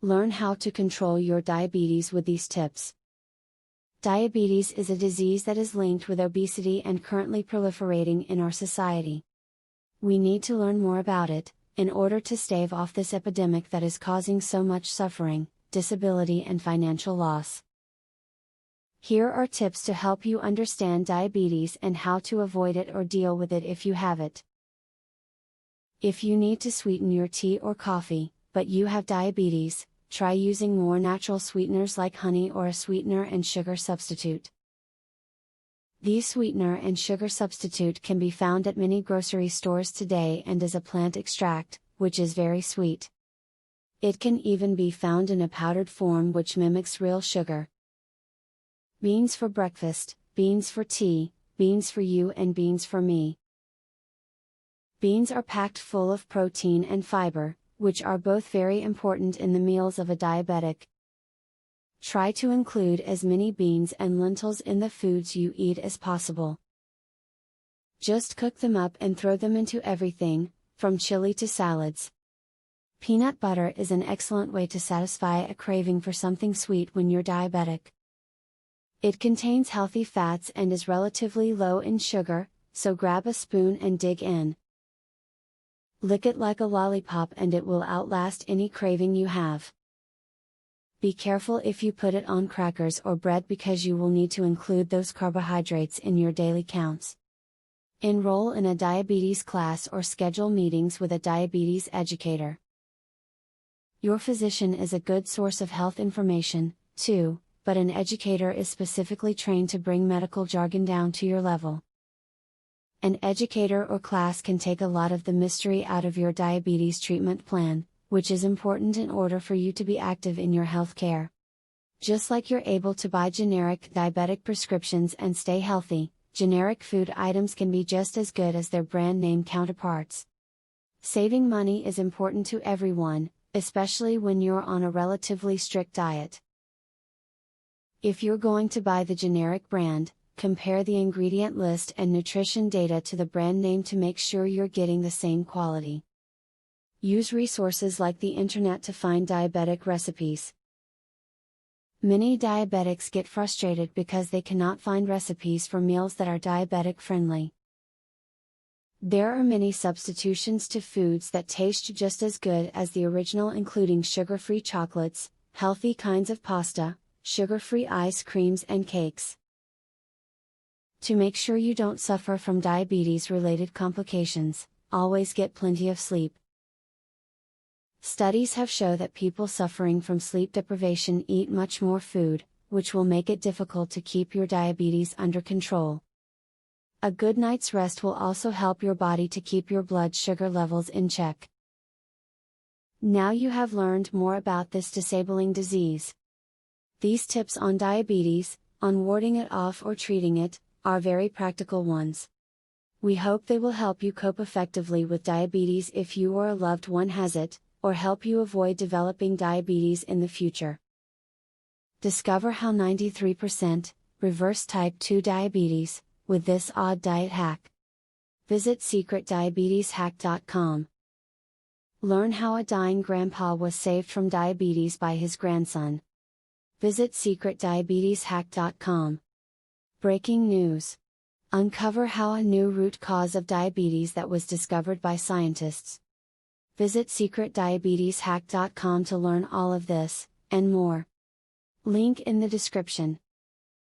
Learn how to control your diabetes with these tips. Diabetes is a disease that is linked with obesity and currently proliferating in our society. We need to learn more about it, in order to stave off this epidemic that is causing so much suffering, disability and financial loss. Here are tips to help you understand diabetes and how to avoid it or deal with it if you have it. If you need to sweeten your tea or coffee, but you have diabetes, try using more natural sweeteners like honey or a sweetener and sugar substitute. These sweetener and sugar substitute can be found at many grocery stores today and is a plant extract, which is very sweet. It can even be found in a powdered form which mimics real sugar. Beans for breakfast, beans for tea, beans for you and beans for me. Beans are packed full of protein and fiber, which are both very important in the meals of a diabetic. Try to include as many beans and lentils in the foods you eat as possible. Just cook them up and throw them into everything, from chili to salads. Peanut butter is an excellent way to satisfy a craving for something sweet when you're diabetic. It contains healthy fats and is relatively low in sugar, so grab a spoon and dig in. Lick it like a lollipop and it will outlast any craving you have. Be careful if you put it on crackers or bread because you will need to include those carbohydrates in your daily counts. Enroll in a diabetes class or schedule meetings with a diabetes educator. Your physician is a good source of health information, too, but an educator is specifically trained to bring medical jargon down to your level. An educator or class can take a lot of the mystery out of your diabetes treatment plan, which is important in order for you to be active in your health care. Just like you're able to buy generic diabetic prescriptions and stay healthy, generic food items can be just as good as their brand name counterparts. Saving money is important to everyone, especially when you're on a relatively strict diet. If you're going to buy the generic brand, compare the ingredient list and nutrition data to the brand name to make sure you're getting the same quality. Use resources like the internet to find diabetic recipes. Many diabetics get frustrated because they cannot find recipes for meals that are diabetic friendly. There are many substitutions to foods that taste just as good as the original, including sugar-free chocolates, healthy kinds of pasta, sugar-free ice creams and cakes. To make sure you don't suffer from diabetes-related complications, always get plenty of sleep. Studies have shown that people suffering from sleep deprivation eat much more food, which will make it difficult to keep your diabetes under control. A good night's rest will also help your body to keep your blood sugar levels in check. Now you have learned more about this disabling disease. These tips on diabetes, on warding it off or treating it, are very practical ones. We hope they will help you cope effectively with diabetes if you or a loved one has it, or help you avoid developing diabetes in the future. Discover how 93% reverse type 2 diabetes with this odd diet hack. Visit secretdiabeteshack.com. Learn how a dying grandpa was saved from diabetes by his grandson. Visit secretdiabeteshack.com. Breaking news. Uncover how a new root cause of diabetes that was discovered by scientists. Visit secretdiabeteshack.com to learn all of this, and more. Link in the description.